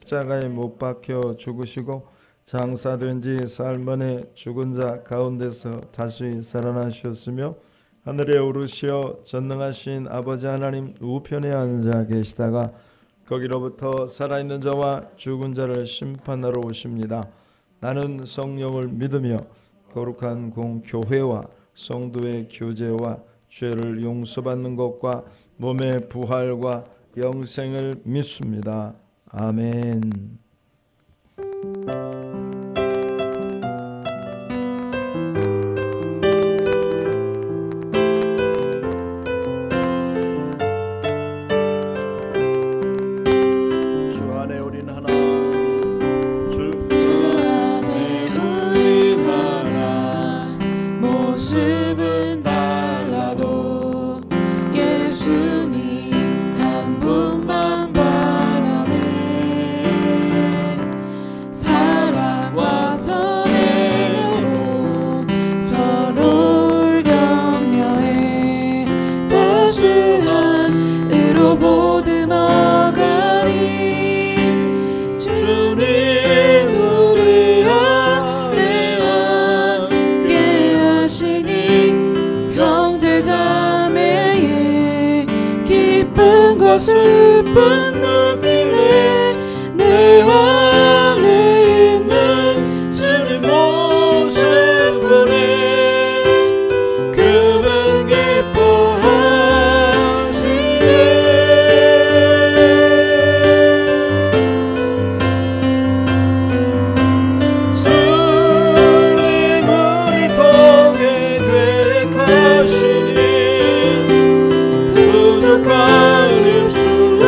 십자가에 못 박혀 죽으시고 장사된 지 사흘 만에 죽은 자 가운데서 다시 살아나셨으며 하늘에 오르시어 전능하신 아버지 하나님 우편에 앉아 계시다가 거기로부터 살아있는 자와 죽은 자를 심판하러 오십니다. 나는 성령을 믿으며 거룩한 공교회와 성도의 교제와 죄를 용서받는 것과 몸의 부활과 영생을 믿습니다. 아멘. 모습은 달라도 예수님 한 분만 바라네. 사랑과 선행으로 서로를 격려해 따스한 의로 보듬어가리. 주님 우리 안에 함께 하시니 형제자매의 기쁨과 슬픔 느끼네. 내 안에 있는 주님 모습 보네. 그분 기뻐하시네. 주님 우리 통해 계획하시니 부족한 입술로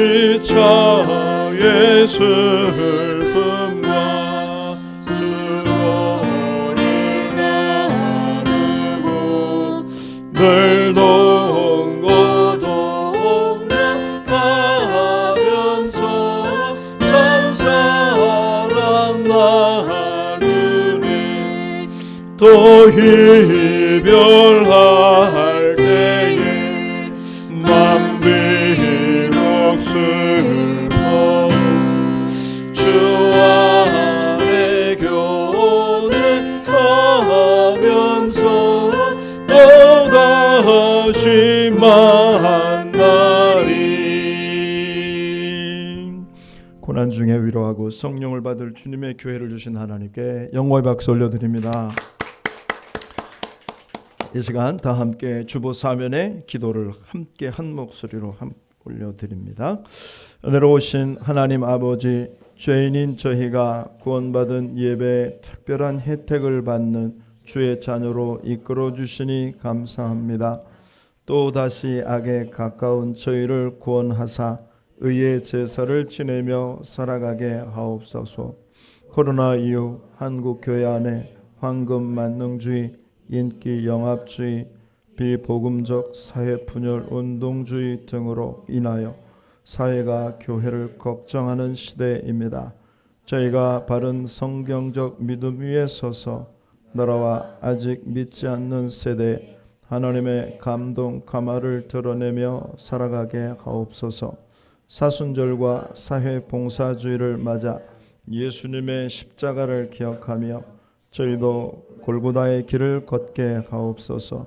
피차의 슬픔과 수고를 나누고 늘 동고동락 하면서 참 사랑 나누네. 또 이별할 때에 맘 비록 슬퍼 주 안에 교제하면서 또다시 만나리. 고난 중에 위로하고 성령을 받을 주님의 교회를 주신 하나님께 영광의 박수 올려드립니다. 이 시간 다 함께 주보 사면의 기도를 함께 한 목소리로 올려드립니다. 오늘 오신 하나님 아버지, 죄인인 저희가 구원받은 예배에 특별한 혜택을 받는 주의 자녀로 이끌어 주시니 감사합니다. 또 다시 악에 가까운 저희를 구원하사 의의 제사를 지내며 살아가게 하옵소서. 코로나 이후 한국 교회 안에 황금 만능주의, 인기 영합주의, 비복음적 사회 분열 운동주의 등으로 인하여 사회가 교회를 걱정하는 시대입니다. 저희가 바른 성경적 믿음 위에 서서 나라와 아직 믿지 않는 세대에 하나님의 감동 감화를 드러내며 살아가게 하옵소서. 사순절과 사회 봉사주의를 맞아 예수님의 십자가를 기억하며 저희도 골고다의 길을 걷게 하옵소서.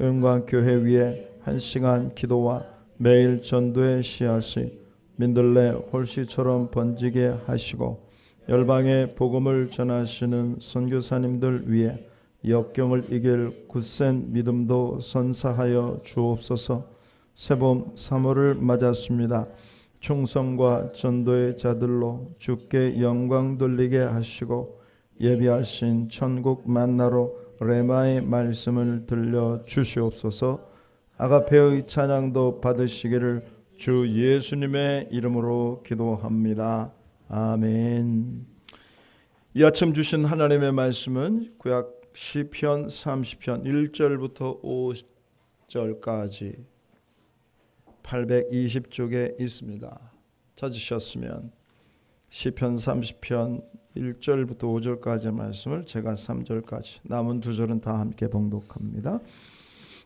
은광교회 위에 1시간 기도와 매일 전도의 씨앗이 민들레 홀씨처럼 번지게 하시고 열방의 복음을 전하시는 선교사님들 위해 역경을 이길 굳센 믿음도 선사하여 주옵소서. 새봄 3월을 맞았습니다. 충성과 전도의 자들로 주께 영광 돌리게 하시고 예비하신 천국 만나로 레마의 말씀을 들려 주시옵소서. 아가페의 찬양도 받으시기를 주 예수님의 이름으로 기도합니다. 아멘. 이 아침 주신 하나님의 말씀은 구약 시편 30편 1절부터 5절까지 820쪽에 있습니다. 찾으셨으면 시편 30편 1절부터 5절까지의 말씀을 제가 3절까지 남은 2절은 다 함께 봉독합니다.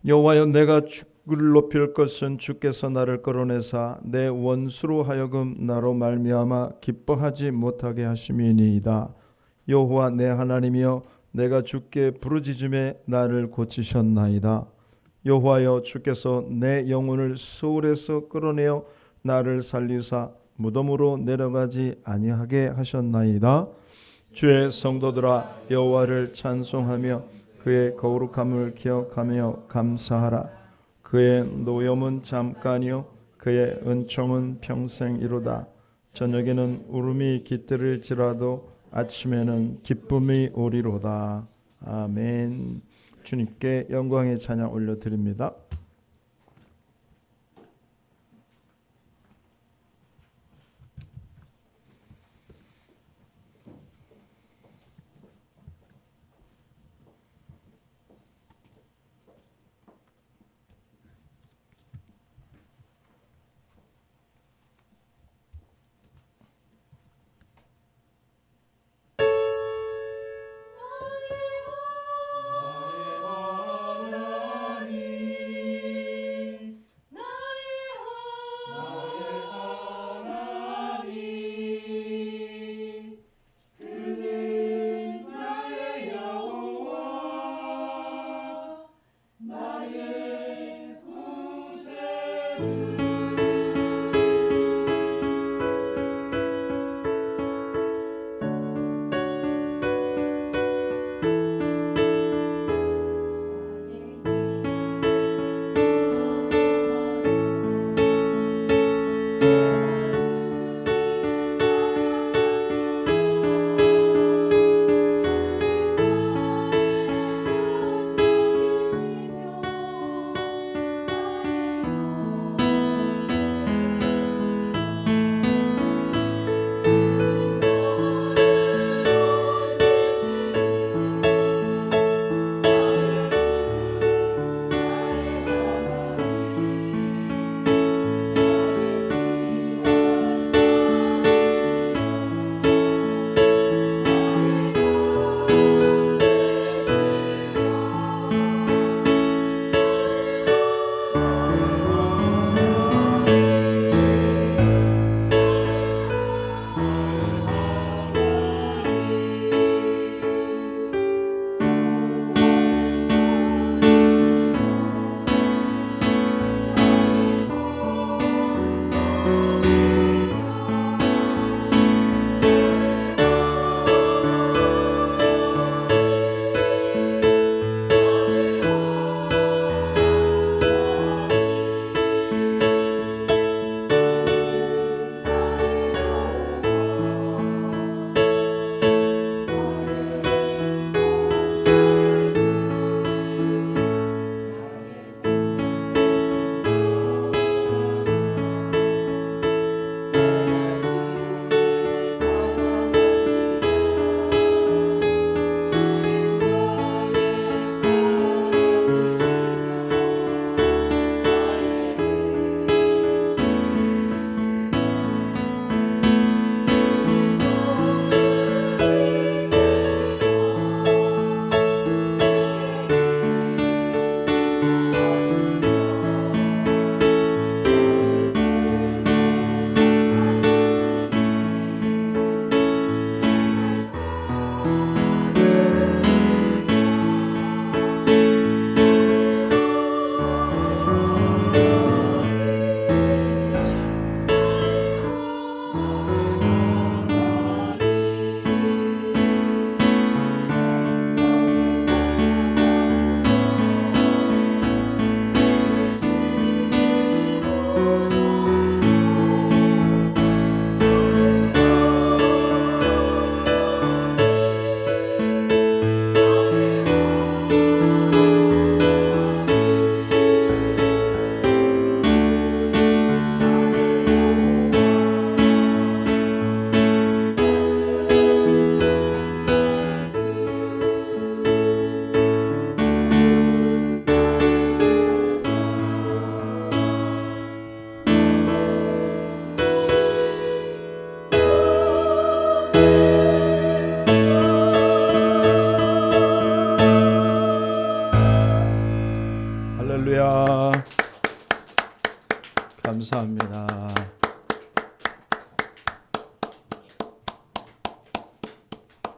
여호와여, 내가 주를 높일 것은 주께서 나를 끌어내사 내 원수로 하여금 나로 말미암아 기뻐하지 못하게 하심이니이다. 여호와 내 하나님이여, 내가 주께 부르짖음에 나를 고치셨나이다. 여호와여, 주께서 내 영혼을 스올에서 끌어내어 나를 살리사 무덤으로 내려가지 아니하게 하셨나이다. 주의 성도들아, 여호와를 찬송하며 그의 거룩함을 기억하며 감사하라. 그의 노염은 잠깐이요 그의 은총은 평생이로다. 저녁에는 울음이 깃들일지라도 아침에는 기쁨이 오리로다. 아멘. 주님께 영광의 찬양 올려드립니다.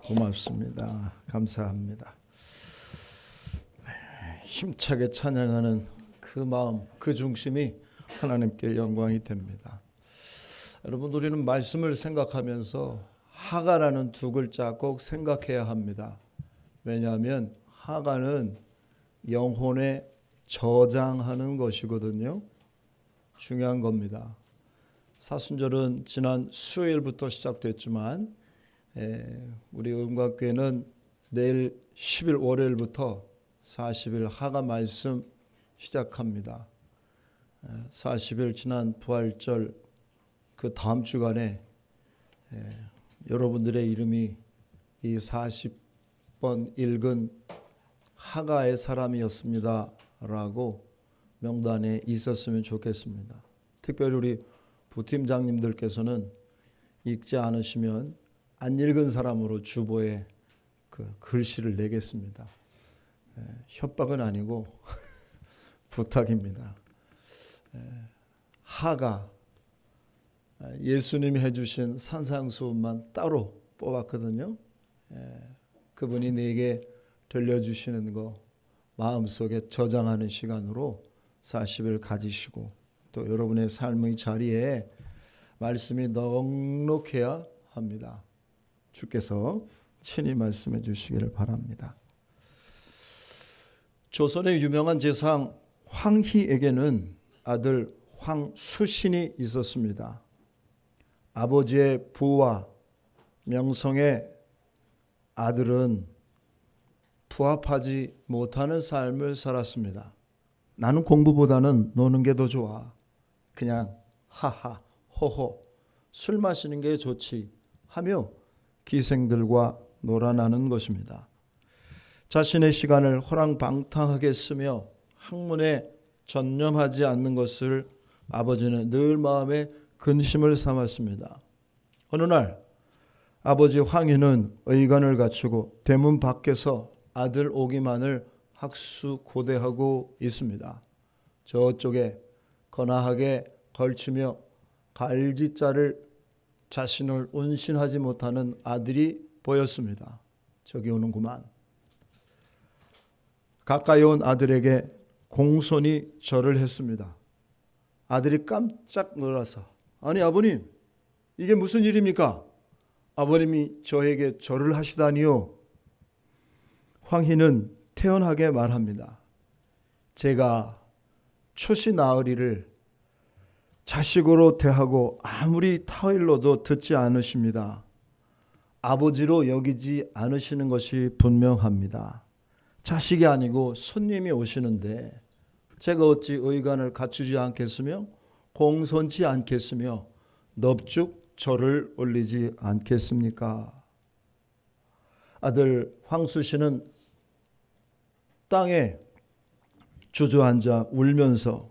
고맙습니다. 감사합니다. 힘차게 찬양하는 그 마음, 그 중심이 하나님께 영광이 됩니다. 여러분, 우리는 말씀을 생각하면서 하가라는 두 글자 꼭 생각해야 합니다. 왜냐하면 하가는 영혼에 저장하는 것이거든요. 중요한 겁니다. 사순절은 지난 수요일부터 시작됐지만 우리 음각교회는 내일 10일 월요일부터 40일 하가 말씀 시작합니다. 40일 지난 부활절 그 다음 주간에 여러분들의 이름이 이 40번 읽은 하가의 사람이었습니다 라고 명단에 있었으면 좋겠습니다. 특별히 우리 부팀장님들께서는 읽지 않으시면 안 읽은 사람으로 주보에 그 글씨를 내겠습니다. 협박은 아니고 부탁입니다. 하가 예수님이 해주신 산상수훈만 따로 뽑았거든요. 그분이 내게 들려주시는 거 마음속에 저장하는 시간으로 40일 가지시고 또 여러분의 삶의 자리에 말씀이 넉넉해야 합니다. 주께서 친히 말씀해 주시기를 바랍니다. 조선의 유명한 제사장 황희에게는 아들 황수신이 있었습니다. 아버지의 부와 명성의 아들은 부합하지 못하는 삶을 살았습니다. 나는 공부보다는 노는 게 더 좋아. 그냥 하하 호호 술 마시는 게 좋지 하며 기생들과 놀아나는 것입니다. 자신의 시간을 호랑방탕하게 쓰며 학문에 전념하지 않는 것을 아버지는 늘 마음에 근심을 삼았습니다. 어느 날 아버지 황희는 의관을 갖추고 대문 밖에서 아들 오기만을 학수고대하고 있습니다. 저쪽에 거나하게 걸치며 갈지자를 자신을 운신하지 못하는 아들이 보였습니다. 저기 오는구만. 가까이 온 아들에게 공손히 절을 했습니다. 아들이 깜짝 놀라서 아니 아버님 이게 무슨 일입니까? 아버님이 저에게 절을 하시다니요. 황희는 태연하게 말합니다. 제가 초시 나으리를 자식으로 대하고 아무리 타일러도 듣지 않으십니다. 아버지로 여기지 않으시는 것이 분명합니다. 자식이 아니고 손님이 오시는데 제가 어찌 의관을 갖추지 않겠으며 공손치 않겠으며 넙죽 절을 올리지 않겠습니까? 아들 황수씨는 땅에 주저앉아 울면서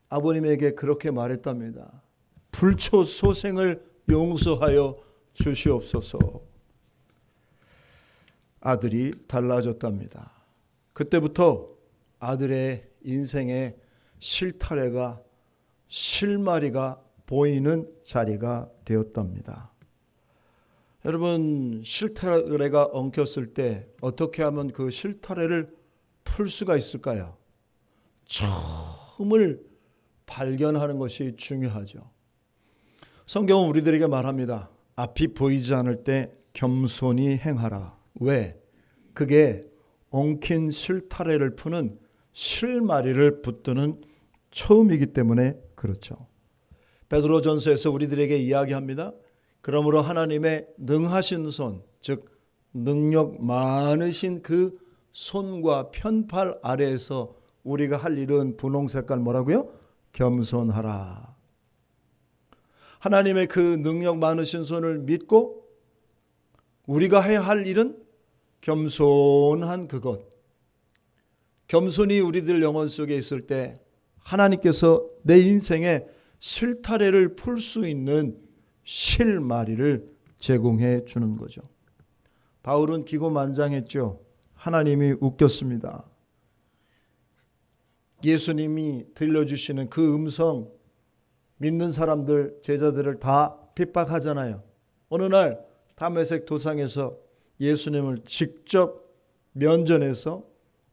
아버님에게 그렇게 말했답니다. 불초 소생을 용서하여 주시옵소서. 아들이 달라졌답니다. 그때부터 아들의 인생의 실타래가 실마리가 보이는 자리가 되었답니다. 여러분, 실타래가 엉켰을 때 어떻게 하면 그 실타래를 풀 수가 있을까요? 처음을 발견하는 것이 중요하죠. 성경은 우리들에게 말합니다. 앞이 보이지 않을 때 겸손히 행하라. 왜? 그게 엉킨 실타래를 푸는 실마리를 붙드는 처음이기 때문에 그렇죠. 베드로전서에서 우리들에게 이야기합니다. 그러므로 하나님의 능하신 손, 즉 능력 많으신 그 손과 편팔 아래에서 우리가 할 일은 분홍 색깔 뭐라고요? 겸손하라. 하나님의 그 능력 많으신 손을 믿고 우리가 해야 할 일은 겸손한 그것. 겸손히 우리들 영혼 속에 있을 때 하나님께서 내 인생에 실타래를 풀 수 있는 실마리를 제공해 주는 거죠. 바울은 기고만장했죠. 하나님이 웃겼습니다. 예수님이 들려주시는 그 음성 믿는 사람들 제자들을 다 핍박하잖아요. 어느 날 다메섹 도상에서 예수님을 직접 면전에서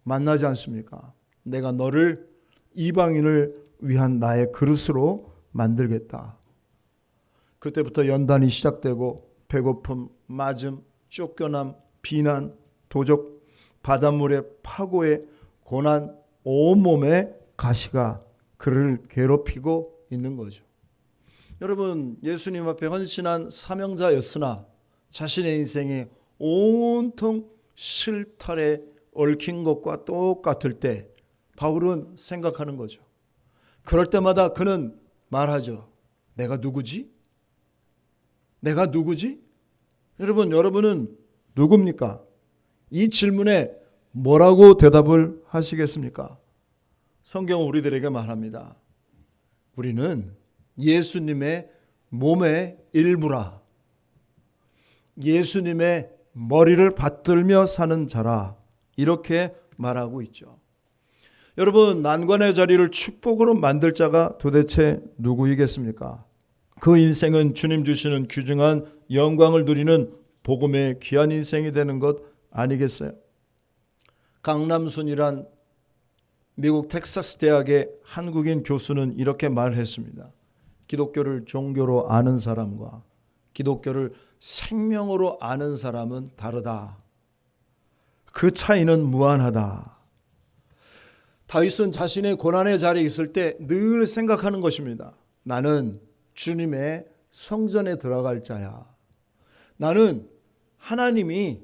만나지 않습니까? 내가 너를 이방인을 위한 나의 그릇으로 만들겠다. 그때부터 연단이 시작되고 배고픔, 맞음, 쫓겨남, 비난, 도적, 바닷물의 파고에 고난, 온몸에 가시가 그를 괴롭히고 있는 거죠. 여러분, 예수님 앞에 헌신한 사명자였으나 자신의 인생이 온통 실탈에 얽힌 것과 똑같을 때 바울은 생각하는 거죠. 그럴 때마다 그는 말하죠. 내가 누구지? 내가 누구지? 여러분은 누굽니까? 이 질문에 뭐라고 대답을 하시겠습니까? 성경은 우리들에게 말합니다. 우리는 예수님의 몸의 일부라. 예수님의 머리를 받들며 사는 자라. 이렇게 말하고 있죠. 여러분, 난관의 자리를 축복으로 만들 자가 도대체 누구이겠습니까? 그 인생은 주님 주시는 귀중한 영광을 누리는 복음의 귀한 인생이 되는 것 아니겠어요? 강남순이란 미국 텍사스 대학의 한국인 교수는 이렇게 말했습니다. 기독교를 종교로 아는 사람과 기독교를 생명으로 아는 사람은 다르다. 그 차이는 무한하다. 다윗은 자신의 고난의 자리에 있을 때 늘 생각하는 것입니다. 나는 주님의 성전에 들어갈 자야. 나는 하나님이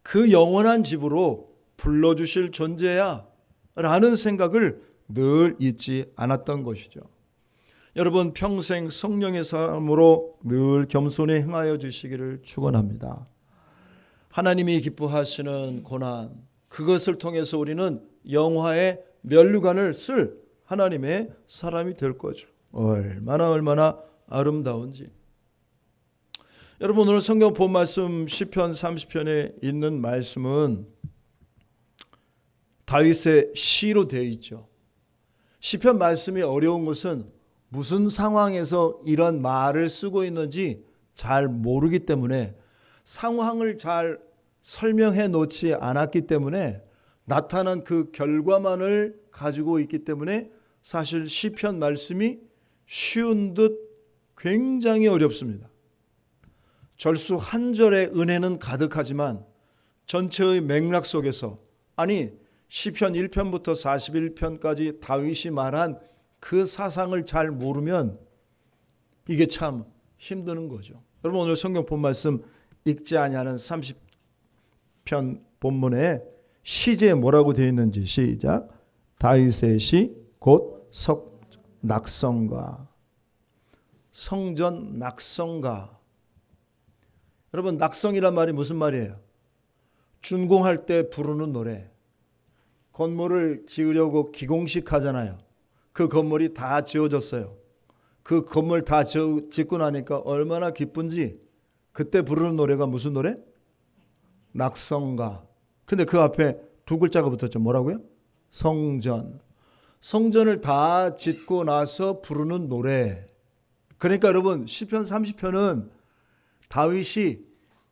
그 영원한 집으로 불러주실 존재야 라는 생각을 늘 잊지 않았던 것이죠. 여러분, 평생 성령의 삶으로 늘 겸손히 행하여 주시기를 축원합니다. 하나님이 기뻐하시는 고난, 그것을 통해서 우리는 영화의 면류관을 쓸 하나님의 사람이 될 거죠. 얼마나 아름다운지. 여러분, 오늘 성경 본 말씀 시편 30편에 있는 말씀은 다윗의 시로 되어 있죠. 시편 말씀이 어려운 것은 무슨 상황에서 이런 말을 쓰고 있는지 잘 모르기 때문에, 상황을 잘 설명해 놓지 않았기 때문에, 나타난 그 결과만을 가지고 있기 때문에 사실 시편 말씀이 쉬운 듯 굉장히 어렵습니다. 절수 한 절의 은혜는 가득하지만 전체의 맥락 속에서, 아니 시편 1편부터 41편까지 다윗이 말한 그 사상을 잘 모르면 이게 참 힘드는 거죠. 여러분, 오늘 성경 본 말씀 읽지 아니하는 30편 본문에 시제에 뭐라고 되어 있는지 시작. 다윗의 시 곧 낙성가. 성전 낙성가. 여러분, 낙성이란 말이 무슨 말이에요? 준공할 때 부르는 노래. 건물을 지으려고 기공식 하잖아요. 그 건물이 다 지어졌어요. 그 건물 다 짓고 나니까 얼마나 기쁜지 그때 부르는 노래가 무슨 노래? 낙성가. 근데 그 앞에 두 글자가 붙었죠. 뭐라고요? 성전. 성전을 다 짓고 나서 부르는 노래. 그러니까 여러분, 시편 30편은 다윗이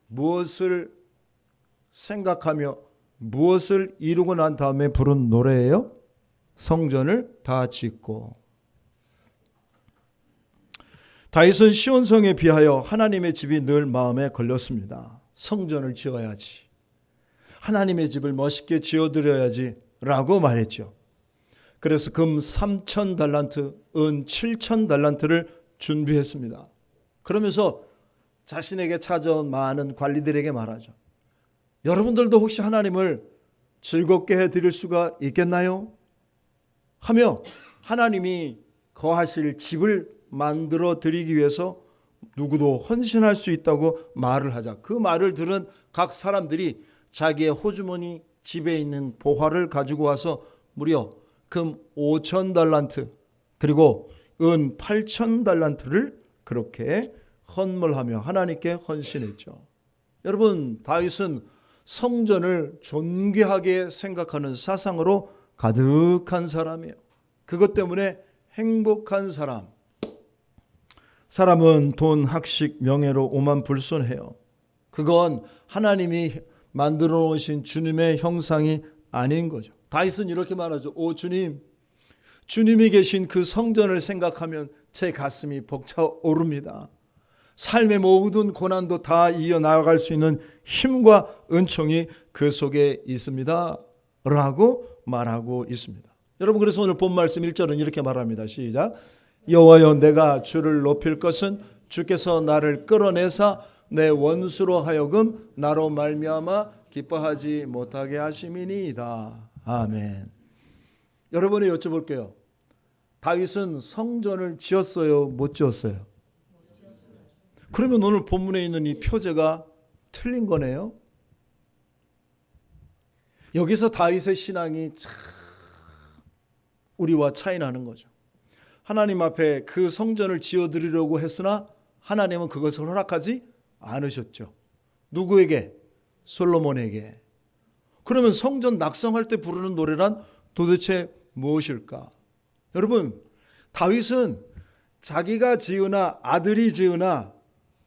무엇을 생각하며 무엇을 이루고 난 다음에 부른 노래예요? 성전을 다 짓고. 다윗은 시온성에 비하여 하나님의 집이 늘 마음에 걸렸습니다. 성전을 지어야지, 하나님의 집을 멋있게 지어드려야지 라고 말했죠. 그래서 금 3,000달란트, 은 7,000달란트를 준비했습니다. 그러면서 자신에게 찾아온 많은 관리들에게 말하죠. 여러분들도 혹시 하나님을 즐겁게 해드릴 수가 있겠나요? 하며 하나님이 거하실 집을 만들어 드리기 위해서 누구도 헌신할 수 있다고 말을 하자. 그 말을 들은 각 사람들이 자기의 호주머니 집에 있는 보화를 가지고 와서 무려 금 5,000달란트 그리고 은 8,000달란트를 그렇게 헌물하며 하나님께 헌신했죠. 여러분, 다윗은 성전을 존귀하게 생각하는 사상으로 가득한 사람이에요. 그것 때문에 행복한 사람. 사람은 돈, 학식, 명예로 오만불손해요. 그건 하나님이 만들어 놓으신 주님의 형상이 아닌 거죠. 다윗은 이렇게 말하죠. 오 주님, 주님이 계신 그 성전을 생각하면 제 가슴이 벅차오릅니다. 삶의 모든 고난도 다 이어나갈 수 있는 힘과 은총이 그 속에 있습니다 라고 말하고 있습니다. 여러분, 그래서 오늘 본 말씀 1절은 이렇게 말합니다. 시작. 여호와여, 내가 주를 높일 것은 주께서 나를 끌어내사 내 원수로 하여금 나로 말미암아 기뻐하지 못하게 하심이니이다. 아멘. 여러분이 여쭤볼게요. 다윗은 성전을 지었어요? 못 지었어요? 그러면 오늘 본문에 있는 이 표제가 틀린 거네요. 여기서 다윗의 신앙이 참 우리와 차이 나는 거죠. 하나님 앞에 그 성전을 지어드리려고 했으나 하나님은 그것을 허락하지 않으셨죠. 누구에게? 솔로몬에게. 그러면 성전 낙성할 때 부르는 노래란 도대체 무엇일까? 여러분, 다윗은 자기가 지으나 아들이 지으나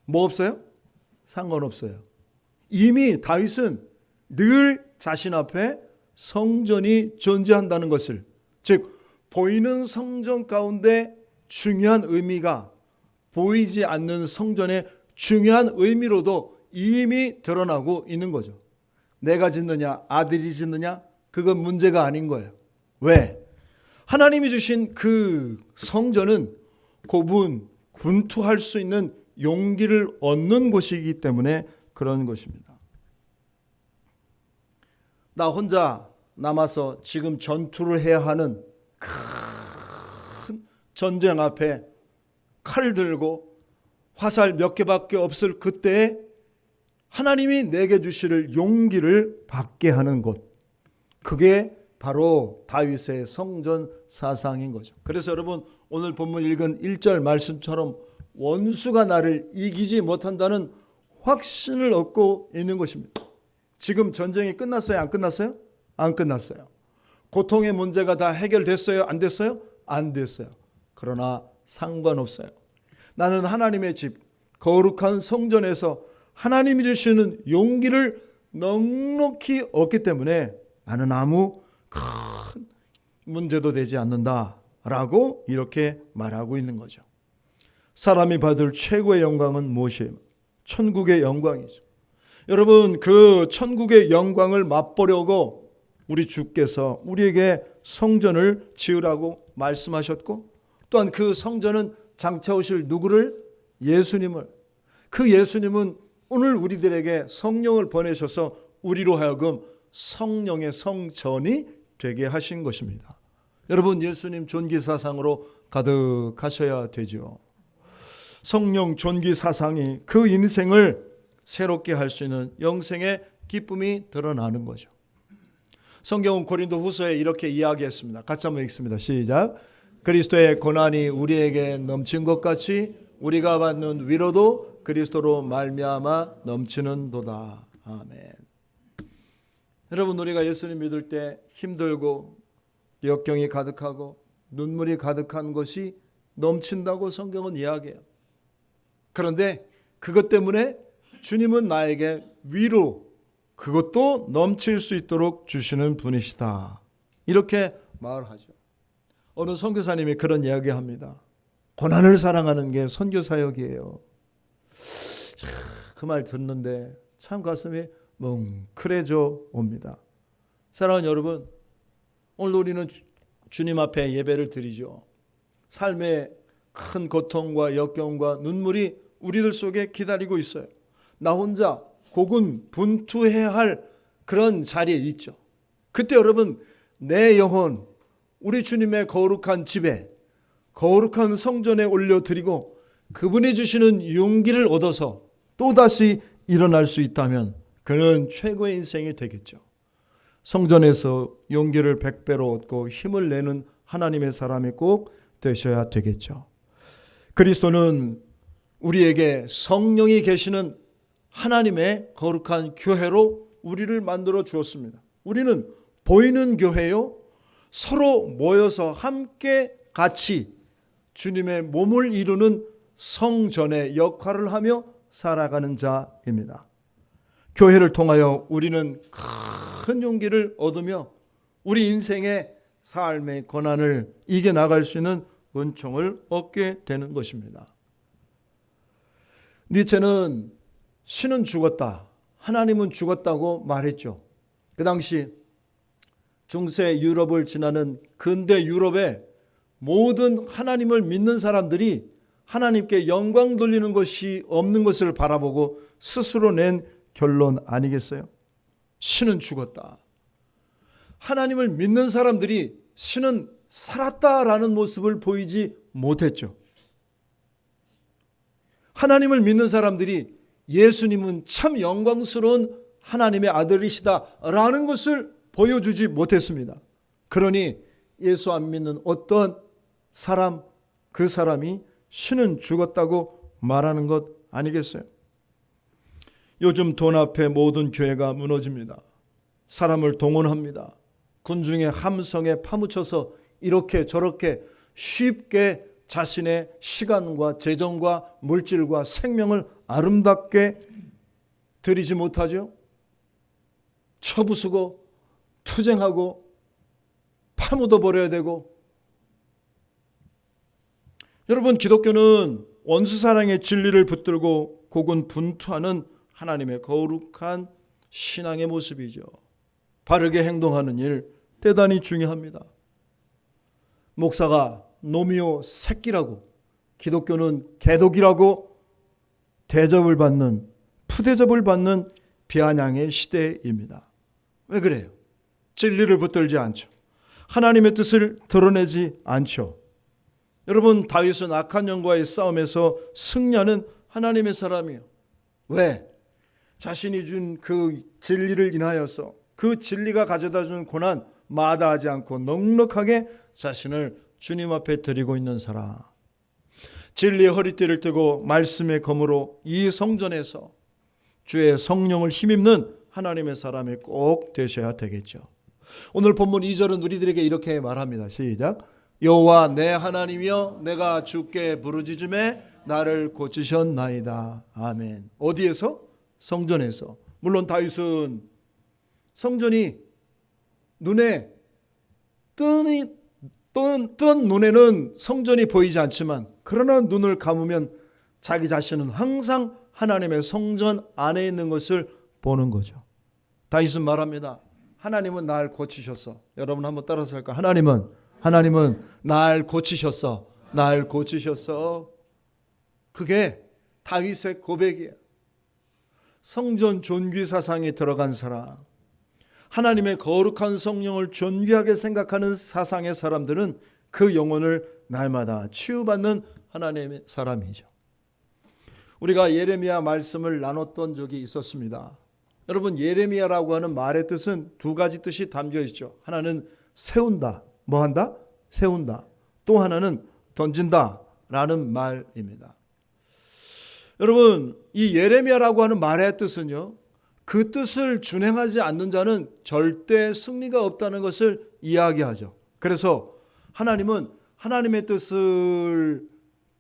뭐 없어요? 상관없어요. 이미 다윗은 늘 자신 앞에 성전이 존재한다는 것을, 즉 보이는 성전 가운데 중요한 의미가 보이지 않는 성전의 중요한 의미로도 이미 드러나고 있는 거죠. 내가 짓느냐 아들이 짓느냐 그건 문제가 아닌 거예요. 왜? 하나님이 주신 그 성전은 고분군투할 수 있는 용기를 얻는 곳이기 때문에 그런 것입니다. 나 혼자 남아서 지금 전투를 해야 하는 큰 전쟁 앞에 칼 들고 화살 몇 개밖에 없을 그때에 하나님이 내게 주실 용기를 받게 하는 곳, 그게 바로 다윗의 성전 사상인 거죠. 그래서 여러분, 오늘 본문 읽은 1절 말씀처럼 원수가 나를 이기지 못한다는 확신을 얻고 있는 것입니다. 지금 전쟁이 끝났어요? 안 끝났어요? 안 끝났어요. 고통의 문제가 다 해결됐어요? 안 됐어요? 안 됐어요. 그러나 상관없어요. 나는 하나님의 집, 거룩한 성전에서 하나님이 주시는 용기를 넉넉히 얻기 때문에 나는 아무 큰 문제도 되지 않는다라고 이렇게 말하고 있는 거죠. 사람이 받을 최고의 영광은 무엇이에요? 천국의 영광이죠. 여러분, 그 천국의 영광을 맛보려고 우리 주께서 우리에게 성전을 지으라고 말씀하셨고, 또한 그 성전은 장차 오실 누구를? 예수님을. 그 예수님은 오늘 우리들에게 성령을 보내셔서 우리로 하여금 성령의 성전이 되게 하신 것입니다. 여러분, 예수님 존귀 사상으로 가득하셔야 되죠. 성령 존귀 사상이 그 인생을 새롭게 할 수 있는 영생의 기쁨이 드러나는 거죠. 성경은 고린도 후서에 이렇게 이야기했습니다. 같이 한번 읽습니다. 시작. 그리스도의 고난이 우리에게 넘친 것 같이 우리가 받는 위로도 그리스도로 말미암아 넘치는도다. 아멘. 여러분, 우리가 예수님 믿을 때 힘들고 역경이 가득하고 눈물이 가득한 것이 넘친다고 성경은 이야기해요. 그런데 그것 때문에 주님은 나에게 위로, 그것도 넘칠 수 있도록 주시는 분이시다. 이렇게 말하죠. 어느 선교사님이 그런 이야기합니다. 고난을 사랑하는 게 선교 사역이에요. 그 말 듣는데 참 가슴이 뭉클해져 옵니다. 사랑하는 여러분, 오늘 우리는 주님 앞에 예배를 드리죠. 삶의 큰 고통과 역경과 눈물이 우리들 속에 기다리고 있어요. 나 혼자 고군분투해야 할 그런 자리에 있죠. 그때 여러분, 내 영혼 우리 주님의 거룩한 집에, 거룩한 성전에 올려드리고 그분이 주시는 용기를 얻어서 또다시 일어날 수 있다면 그는 최고의 인생이 되겠죠. 성전에서 용기를 100배로 얻고 힘을 내는 하나님의 사람이 꼭 되셔야 되겠죠. 그리스도는 우리에게 성령이 계시는 하나님의 거룩한 교회로 우리를 만들어 주었습니다. 우리는 보이는 교회요, 서로 모여서 함께 같이 주님의 몸을 이루는 성전의 역할을 하며 살아가는 자입니다. 교회를 통하여 우리는 큰 용기를 얻으며 우리 인생의 삶의 고난을 이겨나갈 수 있는 은총을 얻게 되는 것입니다. 니체는 신은 죽었다, 하나님은 죽었다고 말했죠. 그 당시 중세 유럽을 지나는 근대 유럽의 모든 하나님을 믿는 사람들이 하나님께 영광 돌리는 것이 없는 것을 바라보고 스스로 낸 결론 아니겠어요? 신은 죽었다. 하나님을 믿는 사람들이 신은 살았다라는 모습을 보이지 못했죠. 하나님을 믿는 사람들이 예수님은 참 영광스러운 하나님의 아들이시다라는 것을 보여주지 못했습니다. 그러니 예수 안 믿는 어떤 사람, 그 사람이 신은 죽었다고 말하는 것 아니겠어요? 요즘 돈 앞에 모든 교회가 무너집니다. 사람을 동원합니다. 군중의 함성에 파묻혀서 이렇게 저렇게 쉽게 자신의 시간과 재정과 물질과 생명을 아름답게 드리지 못하죠. 쳐부수고 투쟁하고 파묻어 버려야 되고. 여러분, 기독교는 원수사랑의 진리를 붙들고 고군분투하는 하나님의 거룩한 신앙의 모습이죠. 바르게 행동하는 일 대단히 중요합니다. 목사가 노미오 새끼라고, 기독교는 개독이라고 대접을 받는, 푸대접을 받는 비아냥의 시대입니다. 왜 그래요? 진리를 붙들지 않죠. 하나님의 뜻을 드러내지 않죠. 여러분, 다윗은 악한 영과의 싸움에서 승리하는 하나님의 사람이에요. 왜? 자신이 준 그 진리를 인하여서 그 진리가 가져다 주는 고난 마다하지 않고 넉넉하게 자신을 주님 앞에 드리고 있는 사람. 진리의 허리띠를 뜨고 말씀의 검으로 이 성전에서 주의 성령을 힘입는 하나님의 사람이 꼭 되셔야 되겠죠. 오늘 본문 2절은 우리들에게 이렇게 말합니다. 시작. 여호와 내 하나님이여 내가 주께 부르짖음에 나를 고치셨나이다. 아멘. 어디에서? 성전에서. 물론 다윗은 성전이 눈에 뜬 눈에는 성전이 보이지 않지만, 그러나 눈을 감으면 자기 자신은 항상 하나님의 성전 안에 있는 것을 보는 거죠. 다윗은 말합니다. 하나님은 날 고치셨어. 여러분 한번 따라서 할까요? 하나님은 날 고치셨어. 날 고치셨어. 그게 다윗의 고백이에요. 성전 존귀 사상에 들어간 사람, 하나님의 거룩한 성령을 존귀하게 생각하는 사상의 사람들은 그 영혼을 날마다 치유받는 하나님의 사람이죠. 우리가 예레미야 말씀을 나눴던 적이 있었습니다. 여러분, 예레미야라고 하는 말의 뜻은 두 가지 뜻이 담겨 있죠. 하나는 세운다. 뭐 한다? 세운다. 또 하나는 던진다 라는 말입니다. 여러분, 이 예레미야라고 하는 말의 뜻은요, 그 뜻을 준행하지 않는 자는 절대 승리가 없다는 것을 이야기하죠. 그래서 하나님은 하나님의 뜻을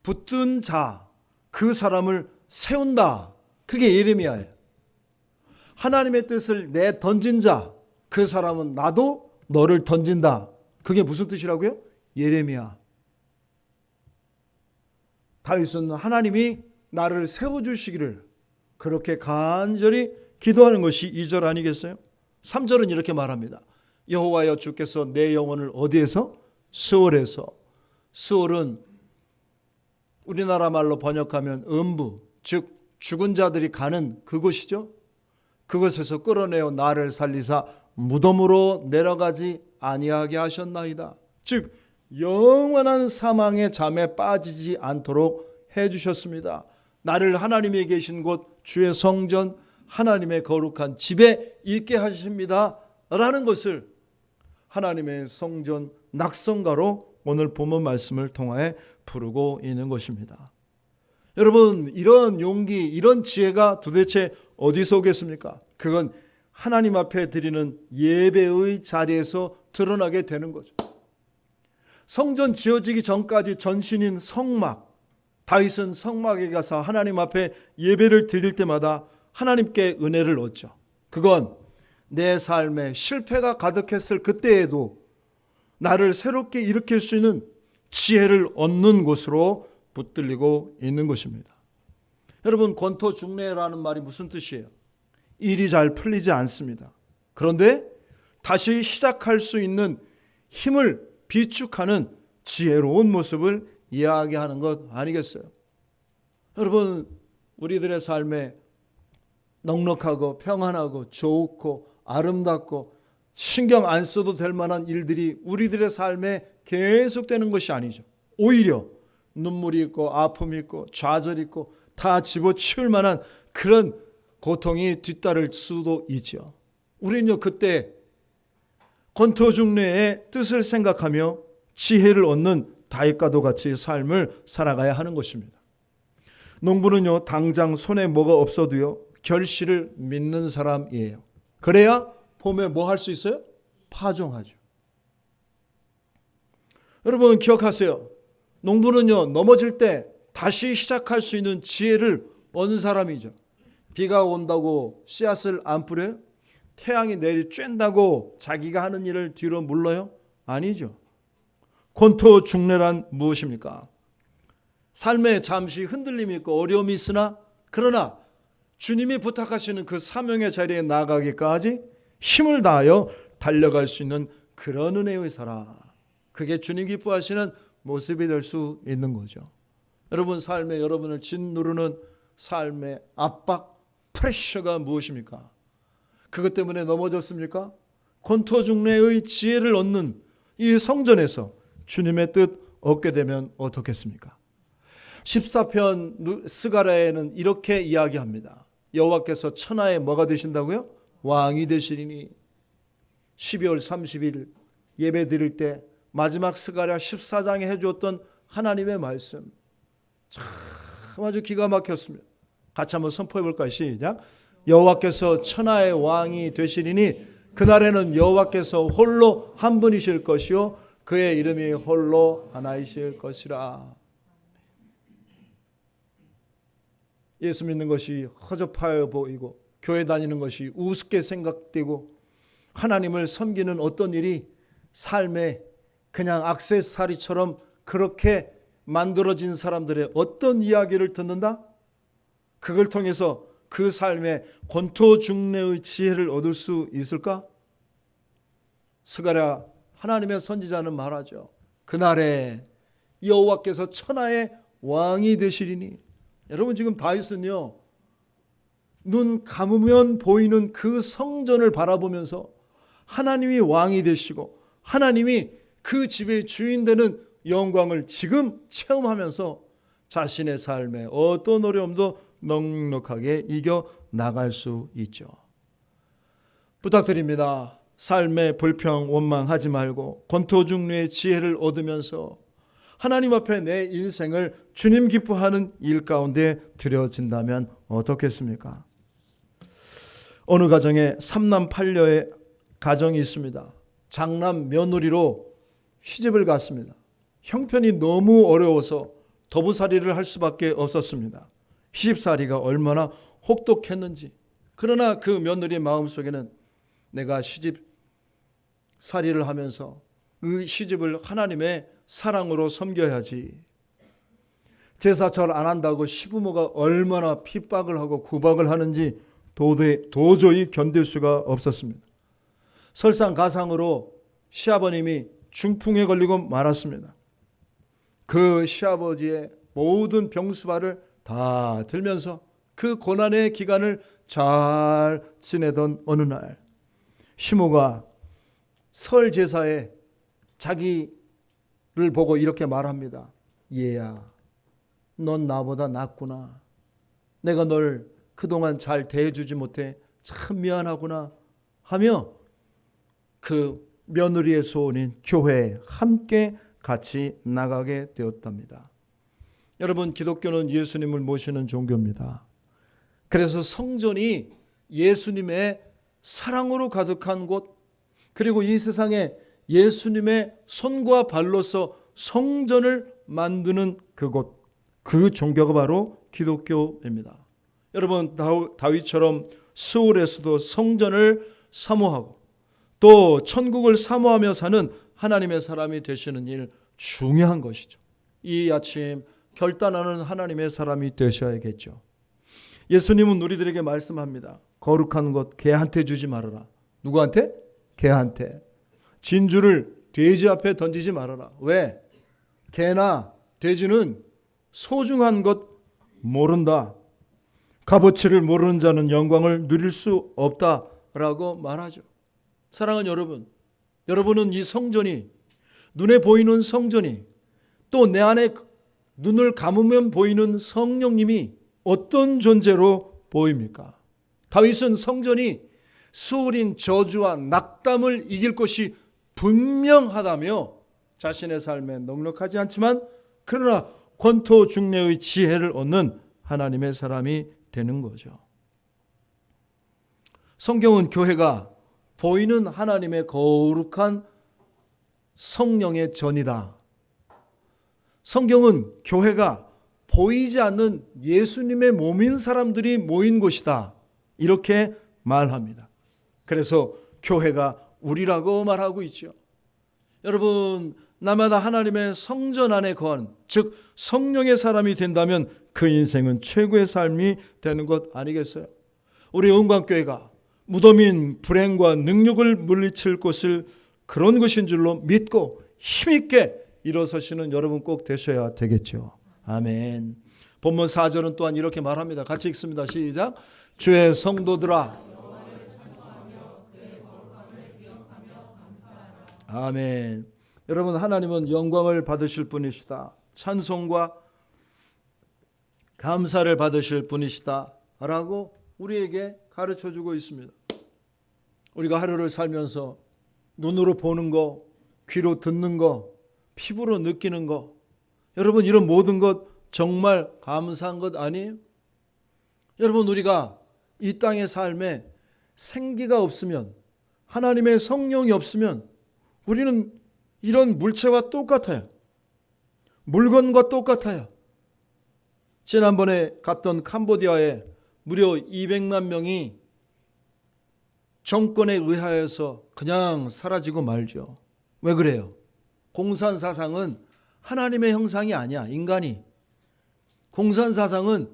붙든 자, 그 사람을 세운다. 그게 예레미야예요. 하나님의 뜻을 내 던진 자, 그 사람은 나도 너를 던진다. 그게 무슨 뜻이라고요? 예레미야. 다윗은 하나님이 나를 세워주시기를 그렇게 간절히 기도하는 것이 2절 아니겠어요? 3절은 이렇게 말합니다. 여호와여 주께서 내 영혼을 어디에서? 스올에서. 스올은 우리나라 말로 번역하면 음부, 즉 죽은 자들이 가는 그곳이죠. 그것에서 끌어내어 나를 살리사 무덤으로 내려가지 아니하게 하셨나이다. 즉 영원한 사망의 잠에 빠지지 않도록 해주셨습니다. 나를 하나님이 계신 곳 주의 성전 하나님의 거룩한 집에 있게 하십니다 라는 것을 하나님의 성전 낙성가로 오늘 본문 말씀을 통하여 부르고 있는 것입니다. 여러분, 이런 용기, 이런 지혜가 도대체 어디서 오겠습니까? 그건 하나님 앞에 드리는 예배의 자리에서 드러나게 되는 거죠. 성전 지어지기 전까지 전신인 성막, 다윗은 성막에 가서 하나님 앞에 예배를 드릴 때마다 하나님께 은혜를 얻죠. 그건 내 삶에 실패가 가득했을 그때에도 나를 새롭게 일으킬 수 있는 지혜를 얻는 곳으로 붙들리고 있는 것입니다. 여러분, 권토중래라는 말이 무슨 뜻이에요? 일이 잘 풀리지 않습니다. 그런데 다시 시작할 수 있는 힘을 비축하는 지혜로운 모습을 이야기하는 것 아니겠어요? 여러분, 우리들의 삶에 넉넉하고 평안하고 좋고 아름답고 신경 안 써도 될 만한 일들이 우리들의 삶에 계속되는 것이 아니죠. 오히려 눈물이 있고 아픔이 있고 좌절이 있고 다 집어치울 만한 그런 고통이 뒤따를 수도 있죠. 우리는요, 그때 권토중래의 뜻을 생각하며 지혜를 얻는 다윗과도 같이 삶을 살아가야 하는 것입니다. 농부는요, 당장 손에 뭐가 없어도요, 결실을 믿는 사람이에요. 그래야 봄에 뭐 할 수 있어요? 파종하죠. 여러분 기억하세요. 농부는요, 넘어질 때 다시 시작할 수 있는 지혜를 얻는 사람이죠. 비가 온다고 씨앗을 안 뿌려요? 태양이 내리쬐다고 자기가 하는 일을 뒤로 물러요? 아니죠. 권토중래란 무엇입니까? 삶에 잠시 흔들림이 있고 어려움이 있으나 그러나 주님이 부탁하시는 그 사명의 자리에 나가기까지 힘을 다하여 달려갈 수 있는 그런 은혜의 사람, 그게 주님 기뻐하시는 모습이 될 수 있는 거죠. 여러분 삶에 여러분을 짓누르는 삶의 압박, 프레셔가 무엇입니까? 그것 때문에 넘어졌습니까? 권토중래의 지혜를 얻는 이 성전에서 주님의 뜻 얻게 되면 어떻겠습니까? 14편 스가랴에는 이렇게 이야기합니다. 여호와께서 천하에 뭐가 되신다고요? 왕이 되시리니. 12월 30일 예배 드릴 때 마지막 스가랴 14장에 해주었던 하나님의 말씀 참 아주 기가 막혔습니다. 같이 한번 선포해 볼까요? 시작. 여호와께서 천하의 왕이 되시리니 그날에는 여호와께서 홀로 한 분이실 것이요 그의 이름이 홀로 하나이실 것이라. 예수 믿는 것이 허접하여 보이고 교회 다니는 것이 우습게 생각되고 하나님을 섬기는 어떤 일이 삶에 그냥 액세서리처럼 그렇게 만들어진 사람들의 어떤 이야기를 듣는다? 그걸 통해서 그 삶에 권토중래의 지혜를 얻을 수 있을까? 스가랴 하나님의 선지자는 말하죠. 그날에 여호와께서 천하의 왕이 되시리니. 여러분 지금 다윗은요, 눈 감으면 보이는 그 성전을 바라보면서 하나님이 왕이 되시고 하나님이 그 집의 주인 되는 영광을 지금 체험하면서 자신의 삶에 어떤 어려움도 넉넉하게 이겨 나갈 수 있죠. 부탁드립니다. 삶의 불평 원망하지 말고 권토중래의 지혜를 얻으면서 하나님 앞에 내 인생을 주님 기뻐하는 일 가운데 드려진다면 어떻겠습니까? 어느 가정에 3남 8녀의 가정이 있습니다. 장남 며느리로 시집을 갔습니다. 형편이 너무 어려워서 더부살이를 할 수밖에 없었습니다. 시집살이가 얼마나 혹독했는지. 그러나 그 며느리의 마음속에는 내가 시집살이를 하면서 그 시집을 하나님의 사랑으로 섬겨야지. 제사절 안 한다고 시부모가 얼마나 핍박을 하고 구박을 하는지 도저히 견딜 수가 없었습니다. 설상가상으로 시아버님이 중풍에 걸리고 말았습니다. 그 시아버지의 모든 병수발을 다 들면서 그 고난의 기간을 잘 지내던 어느 날 시모가 설 제사에 자기를 보고 이렇게 말합니다. 얘야, 넌 나보다 낫구나. 내가 널 그동안 잘 대해주지 못해 참 미안하구나 하며 그 며느리의 소원인 교회에 함께 같이 나가게 되었답니다. 여러분, 기독교는 예수님을 모시는 종교입니다. 그래서 성전이 예수님의 사랑으로 가득한 곳, 그리고 이 세상에 예수님의 손과 발로서 성전을 만드는 그곳, 그 종교가 바로 기독교입니다. 여러분, 다윗처럼 스올에서도 성전을 사모하고 또 천국을 사모하며 사는 하나님의 사람이 되시는 일, 중요한 것이죠. 이 아침 결단하는 하나님의 사람이 되셔야겠죠. 예수님은 우리들에게 말씀합니다. 거룩한 것 개한테 주지 말아라. 누구한테? 개한테. 진주를 돼지 앞에 던지지 말아라. 왜? 개나 돼지는 소중한 것 모른다. 값어치를 모르는 자는 영광을 누릴 수 없다라고 말하죠. 사랑하는 여러분, 여러분은 이 성전이, 눈에 보이는 성전이, 또 내 안에 눈을 감으면 보이는 성령님이 어떤 존재로 보입니까? 다윗은 성전이 수월인 저주와 낙담을 이길 것이 분명하다며 자신의 삶에 넉넉하지 않지만 그러나 권토 중래의 지혜를 얻는 하나님의 사람이 되는 거죠. 성경은 교회가 보이는 하나님의 거룩한 성령의 전이다. 성경은 교회가 보이지 않는 예수님의 몸인 사람들이 모인 곳이다. 이렇게 말합니다. 그래서 교회가 우리라고 말하고 있죠. 여러분, 날마다 하나님의 성전 안에 거한, 즉 성령의 사람이 된다면 그 인생은 최고의 삶이 되는 것 아니겠어요? 우리 영광교회가 무덤인 불행과 능력을 물리칠 곳을 그런 것인 줄로 믿고 힘있게 일어서시는 여러분 꼭 되셔야 되겠죠. 아멘. 본문 4절은 또한 이렇게 말합니다. 같이 읽습니다. 시작. 주의 성도들아. 아멘. 여러분, 하나님은 영광을 받으실 분이시다. 찬송과 감사를 받으실 분이시다 라고 우리에게 가르쳐주고 있습니다. 우리가 하루를 살면서 눈으로 보는 거, 귀로 듣는 거, 피부로 느끼는 거, 여러분, 이런 모든 것 정말 감사한 것 아니에요? 여러분, 우리가 이 땅의 삶에 생기가 없으면, 하나님의 성령이 없으면 우리는 이런 물체와 똑같아요. 물건과 똑같아요. 지난번에 갔던 캄보디아에 무려 200만 명이 정권에 의하여서 그냥 사라지고 말죠. 왜 그래요? 공산사상은 하나님의 형상이 아니야, 인간이. 공산사상은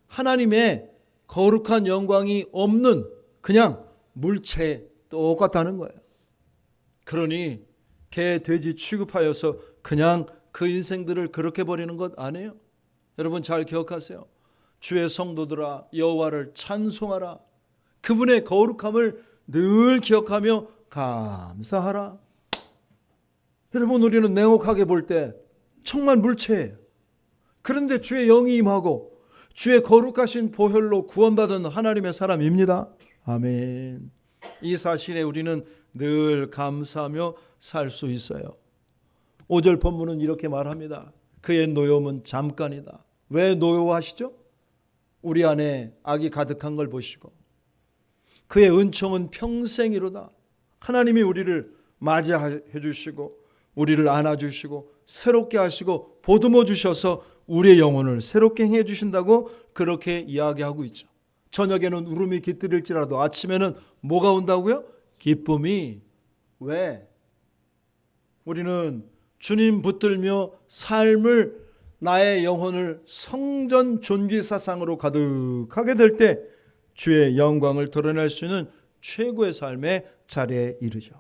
하나님의 거룩한 영광이 없는 그냥 물체에 똑같다는 거예요. 그러니 개, 돼지 취급하여서 그냥 그 인생들을 그렇게 버리는 것 아니에요? 여러분 잘 기억하세요. 주의 성도들아, 여호와를 찬송하라. 그분의 거룩함을 늘 기억하며 감사하라. 여러분, 우리는 냉혹하게 볼 때 정말 물체예요. 그런데 주의 영이 임하고 주의 거룩하신 보혈로 구원받은 하나님의 사람입니다. 아멘. 이 사실에 우리는 늘 감사하며 살 수 있어요. 5절 본문은 이렇게 말합니다. 그의 노여움은 잠깐이다. 왜 노여워하시죠? 우리 안에 악이 가득한 걸 보시고, 그의 은총은 평생이로다. 하나님이 우리를 맞이해 주시고 우리를 안아주시고 새롭게 하시고 보듬어 주셔서 우리의 영혼을 새롭게 해 주신다고 그렇게 이야기하고 있죠. 저녁에는 울음이 깃들일지라도 아침에는 뭐가 온다고요? 기쁨이. 왜? 우리는 주님 붙들며 삶을, 나의 영혼을 성전 존귀사상으로 가득하게 될 때 주의 영광을 드러낼 수 있는 최고의 삶의 자리에 이르죠.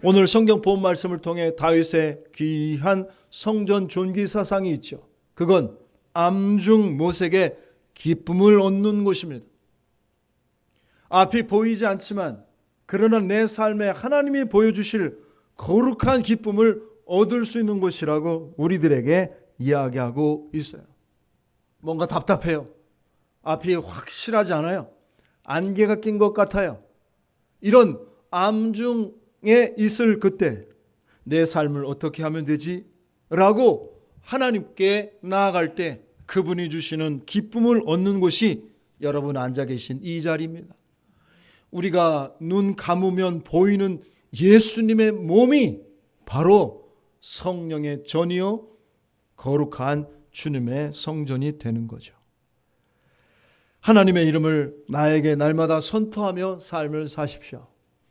오늘 성경 본 말씀을 통해 다윗의 귀한 성전 존귀사상이 있죠. 그건 암중 모색의 기쁨을 얻는 곳입니다. 앞이 보이지 않지만 그러나 내 삶에 하나님이 보여주실 거룩한 기쁨을 얻을 수 있는 곳이라고 우리들에게 이야기하고 있어요. 뭔가 답답해요. 앞이 확실하지 않아요. 안개가 낀 것 같아요. 이런 암중에 있을 그때 내 삶을 어떻게 하면 되지? 라고 하나님께 나아갈 때 그분이 주시는 기쁨을 얻는 곳이 여러분 앉아 계신 이 자리입니다. 우리가 눈 감으면 보이는 예수님의 몸이 바로 성령의 전이요 거룩한 주님의 성전이 되는 거죠. 하나님의 이름을 나에게 날마다 선포하며 삶을 사십시오.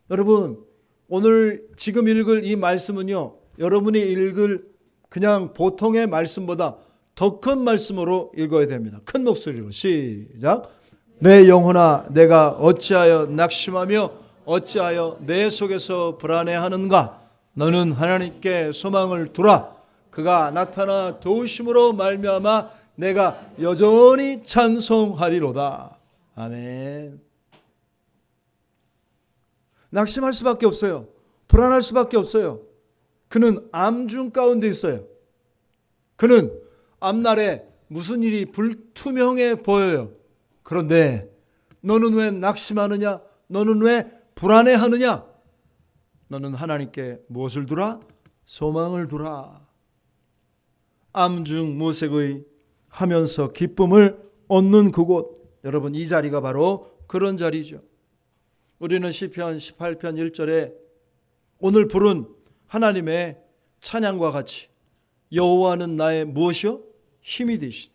여러분, 오늘 지금 읽을 이 말씀은요, 여러분이 읽을 그냥 보통의 말씀보다 더 큰 말씀으로 읽어야 됩니다. 큰 목소리로 시작. 내 영혼아, 내가 어찌하여 낙심하며 어찌하여 내 속에서 불안해하는가? 너는 하나님께 소망을 두라. 그가 나타나 도우심으로 말미암아 내가 여전히 찬송하리로다. 아멘. 낙심할 수밖에 없어요. 불안할 수밖에 없어요. 그는 암중 가운데 있어요. 그는 앞날에 무슨 일이 불투명해 보여요. 그런데 너는 왜 낙심하느냐? 너는 왜 불안해하느냐? 너는 하나님께 무엇을 두라? 소망을 두라. 암중 모색의 하면서 기쁨을 얻는 그곳. 여러분, 이 자리가 바로 그런 자리죠. 우리는 시편 18편 1절에 오늘 부른 하나님의 찬양과 같이 여호와는 나의 무엇이요? 힘이 되신,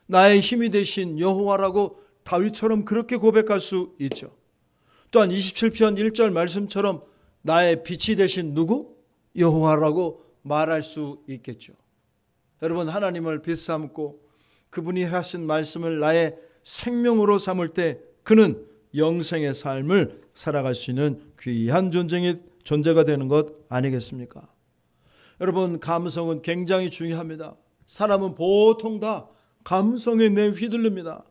나의 힘이 되신 여호와라고 다윗처럼 그렇게 고백할 수 있죠. 또한 27편 1절 말씀처럼 나의 빛이 되신 누구? 여호와라고 말할 수 있겠죠. 여러분, 하나님을 빛 삼고 그분이 하신 말씀을 나의 생명으로 삼을 때 그는 영생의 삶을 살아갈 수 있는 귀한 존재가 되는 것 아니겠습니까? 여러분, 감성은 굉장히 중요합니다. 사람은 보통 다 감성에 휘둘립니다.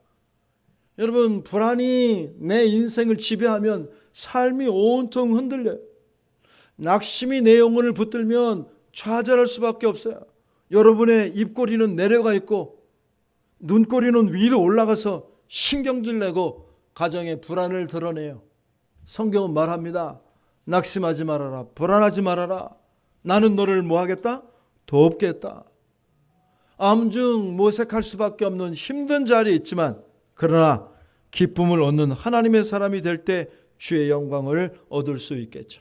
여러분, 불안이 내 인생을 지배하면 삶이 온통 흔들려요. 낙심이 내 영혼을 붙들면 좌절할 수밖에 없어요. 여러분의 입꼬리는 내려가 있고 눈꼬리는 위로 올라가서 신경질 내고 가정의 불안을 드러내요. 성경은 말합니다. 낙심하지 말아라. 불안하지 말아라. 나는 너를 뭐 하겠다? 돕겠다. 암중 모색할 수밖에 없는 힘든 자리에 있지만 그러나 기쁨을 얻는 하나님의 사람이 될 때 주의 영광을 얻을 수 있겠죠.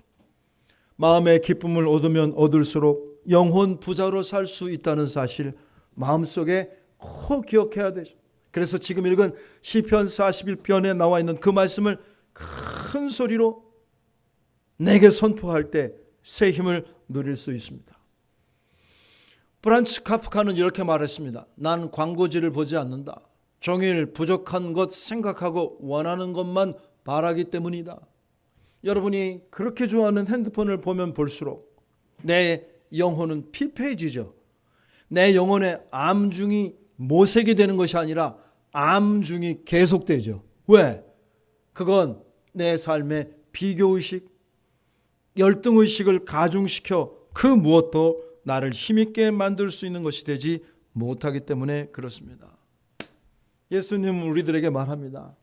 마음의 기쁨을 얻으면 얻을수록 영혼 부자로 살 수 있다는 사실 마음속에 꼭 기억해야 되죠. 그래서 지금 읽은 시편 41편에 나와 있는 그 말씀을 큰 소리로 내게 선포할 때 새 힘을 누릴 수 있습니다. 프란츠 카프카는 이렇게 말했습니다. 난 광고지를 보지 않는다. 종일 부족한 것 생각하고 원하는 것만 바라기 때문이다. 여러분이 그렇게 좋아하는 핸드폰을 보면 볼수록 내 영혼은 피폐해지죠. 내 영혼의 암중이 모색이 되는 것이 아니라 암중이 계속되죠. 왜? 그건 내 삶의 비교의식, 열등의식을 가중시켜 그 무엇도 나를 힘있게 만들 수 있는 것이 되지 못하기 때문에 그렇습니다. 예수님은 우리들에게 말합니다.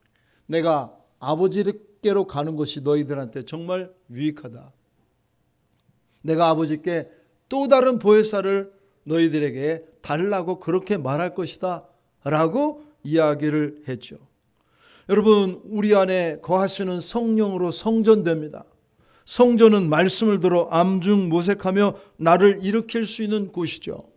내가 아버지께로 가는 것이 너희들한테 정말 유익하다. 내가 아버지께 또 다른 보혜사를 너희들에게 달라고 그렇게 말할 것이다 라고 이야기를 했죠. 여러분, 우리 안에 거하시는 성령으로 성전됩니다. 성전은 말씀을 들어 암중 모색하며 나를 일으킬 수 있는 곳이죠.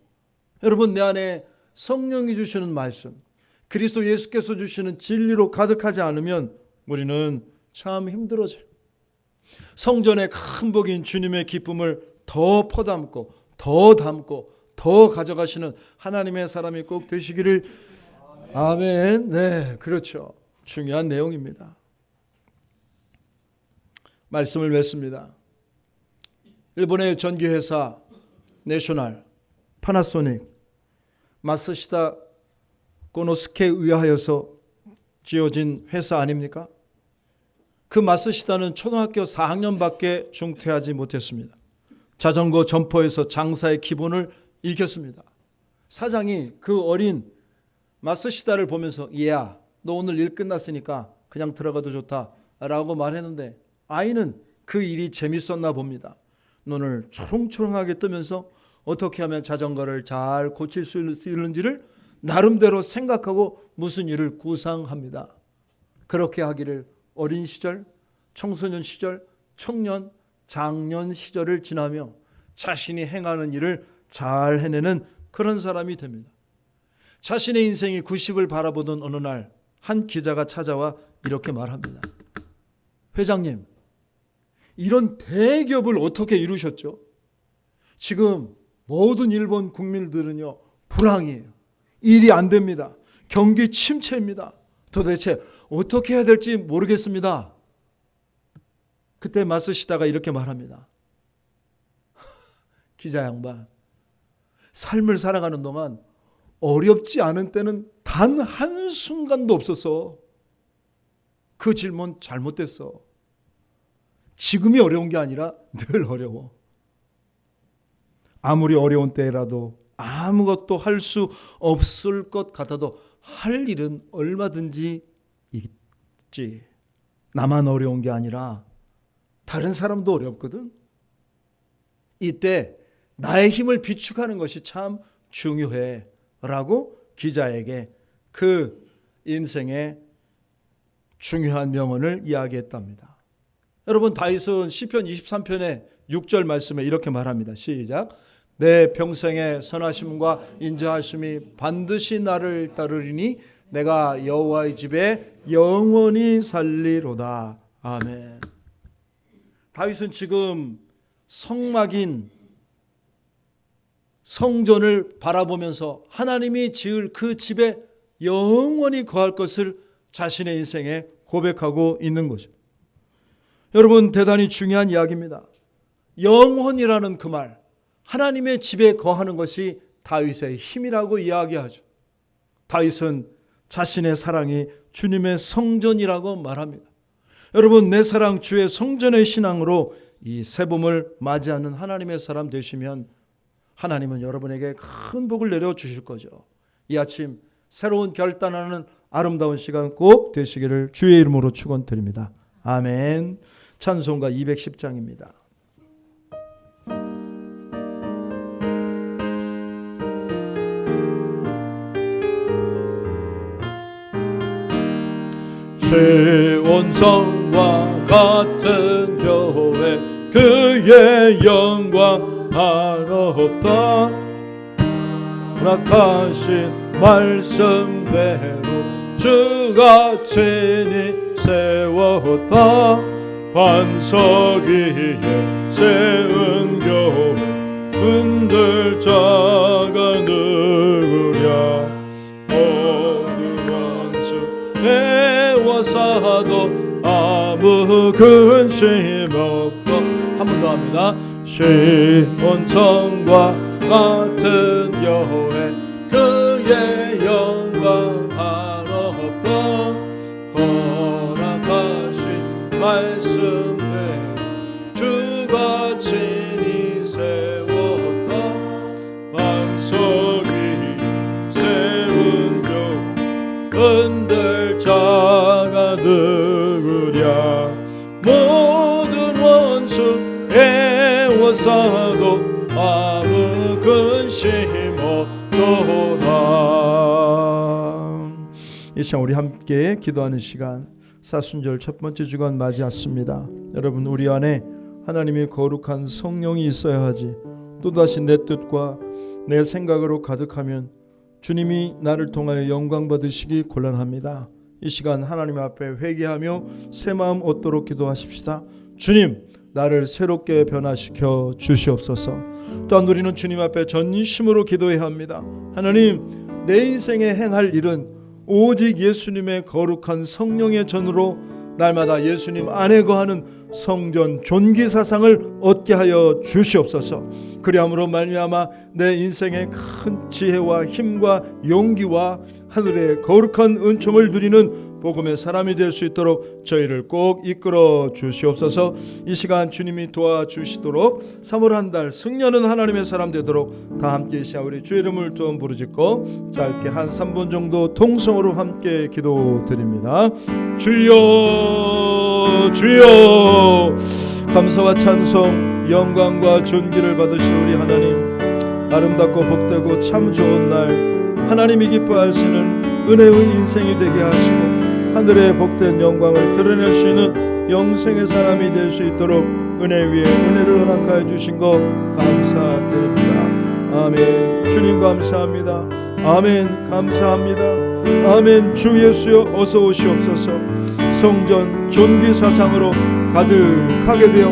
여러분, 내 안에 성령이 주시는 말씀, 그리스도 예수께서 주시는 진리로 가득하지 않으면 우리는 참 힘들어져요. 성전의 큰 복인 주님의 기쁨을 더 퍼담고 더 담고 더 가져가시는 하나님의 사람이 꼭 되시기를. 아멘. 네, 그렇죠. 중요한 내용입니다. 말씀을 맺습니다. 일본의 전기회사 내셔널, 파나소닉, 마쓰시다 고노스케에 의하여서 지어진 회사 아닙니까? 그 마쓰시다는 초등학교 4학년밖에 중퇴하지 못했습니다. 자전거 점퍼에서 장사의 기본을 익혔습니다. 사장이 그 어린 마쓰시다를 보면서 얘야, 너 오늘 일 끝났으니까 그냥 들어가도 좋다 라고 말했는데 아이는 그 일이 재밌었나 봅니다. 눈을 초롱초롱하게 뜨면서 어떻게 하면 자전거를 잘 고칠 수 있는지를 나름대로 생각하고 무슨 일을 구상합니다. 그렇게 하기를 어린 시절, 청소년 시절, 청년, 장년 시절을 지나며 자신이 행하는 일을 잘 해내는 그런 사람이 됩니다. 자신의 인생이 90을 바라보던 어느 날 한 기자가 찾아와 이렇게 말합니다. 회장님, 이런 대기업을 어떻게 이루셨죠? 지금 모든 일본 국민들은요, 불황이에요. 일이 안 됩니다. 경기 침체입니다. 도대체 어떻게 해야 될지 모르겠습니다. 그때 마쓰시다가 이렇게 말합니다. 기자 양반, 삶을 살아가는 동안 어렵지 않은 때는 단 한순간도 없었어. 그 질문 잘못됐어. 지금이 어려운 게 아니라 늘 어려워. 아무리 어려운 때라도 아무것도 할 수 없을 것 같아도 할 일은 얼마든지 있지. 나만 어려운 게 아니라 다른 사람도 어렵거든. 이때 나의 힘을 비축하는 것이 참 중요해 라고 기자에게 그 인생의 중요한 명언을 이야기했답니다. 여러분, 다윗은 시편 23편의 6절 말씀에 이렇게 말합니다. 시작. 내 평생의 선하심과 인자하심이 반드시 나를 따르리니 내가 여호와의 집에 영원히 살리로다. 아멘. 다윗은 지금 성막인 성전을 바라보면서 하나님이 지을 그 집에 영원히 거할 것을 자신의 인생에 고백하고 있는 거죠. 여러분, 대단히 중요한 이야기입니다. 영원이라는 그 말, 하나님의 집에 거하는 것이 다윗의 힘이라고 이야기하죠. 다윗은 자신의 사랑이 주님의 성전이라고 말합니다. 여러분, 내 사랑 주의 성전의 신앙으로 이 새봄을 맞이하는 하나님의 사람 되시면 하나님은 여러분에게 큰 복을 내려주실 거죠. 이 아침 새로운 결단하는 아름다운 시간 꼭 되시기를 주의 이름으로 축원드립니다. 아멘. 찬송가 210장입니다. 시온성과 같은 교회 그의 영광 한없다. 허락하신 말씀대로 주가 친히 세웠다. 반석 위에 세운 교회 흔들 자가 누구랴. 모든 원수 애워싸도 아무 근심 없고. 한 번 더 합니다. 시온성과 같은 교회 그의 영광 한없다. 허락하신 말씀대로 주가 친히 세웠다. 반석 위 세운 교회 흔들 자가 누구랴. 모든 원수 애워싸도 아무 근심 없도다. 이 시간 우리 함께 기도하는 시간, 사순절 첫 번째 주간 맞이했습니다. 여러분, 우리 안에 하나님의 거룩한 성령이 있어야 하지. 또다시 내 뜻과 내 생각으로 가득하면 주님이 나를 통하여 영광 받으시기 곤란합니다. 이 시간 하나님 앞에 회개하며 새 마음 얻도록 기도하십시다. 주님, 나를 새롭게 변화시켜 주시옵소서. 또한 우리는 주님 앞에 전심으로 기도해야 합니다. 하나님, 내 인생에 행할 일은 오직 예수님의 거룩한 성령의 전으로 날마다 예수님 안에 거하는 성전 존귀사상을 얻게 하여 주시옵소서. 그리함으로 말미암아 내 인생의 큰 지혜와 힘과 용기와 하늘의 거룩한 은총을 누리는 복음의 사람이 될 수 있도록 저희를 꼭 이끌어 주시옵소서. 이 시간 주님이 도와주시도록 3월 한 달 승리하는 하나님의 사람 되도록 다 함께 시작 우리 주의 이름을 또 부르짖고 짧게 한 3분 정도 통성으로 함께 기도드립니다. 주여 주여. 감사와 찬송 영광과 존귀를 받으실 우리 하나님, 아름답고 복되고 참 좋은 날 하나님이 기뻐하시는 은혜의 인생이 되게 하시고 하늘의 복된 영광을 드러낼 수 있는 영생의 사람이 될 수 있도록 은혜 위에 은혜를 허락하여 주신 것 감사드립니다. 아멘. 주님 감사합니다. 아멘. 감사합니다. 아멘. 주 예수여 어서 오시옵소서. 성전 존귀 사상으로 가득하게 되어